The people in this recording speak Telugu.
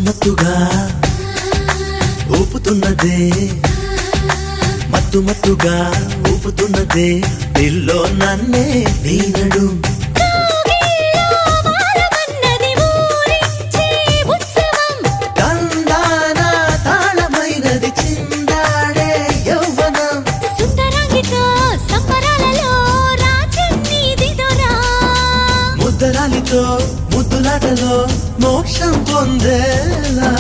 మత్తుగా ఊపుతున్నదే మత్తుగా ఊపుతున్నదే పిల్లో నన్నే నీనడు ముద్దరాలితో ముద్దులాటలో మోక్షం పొందేలా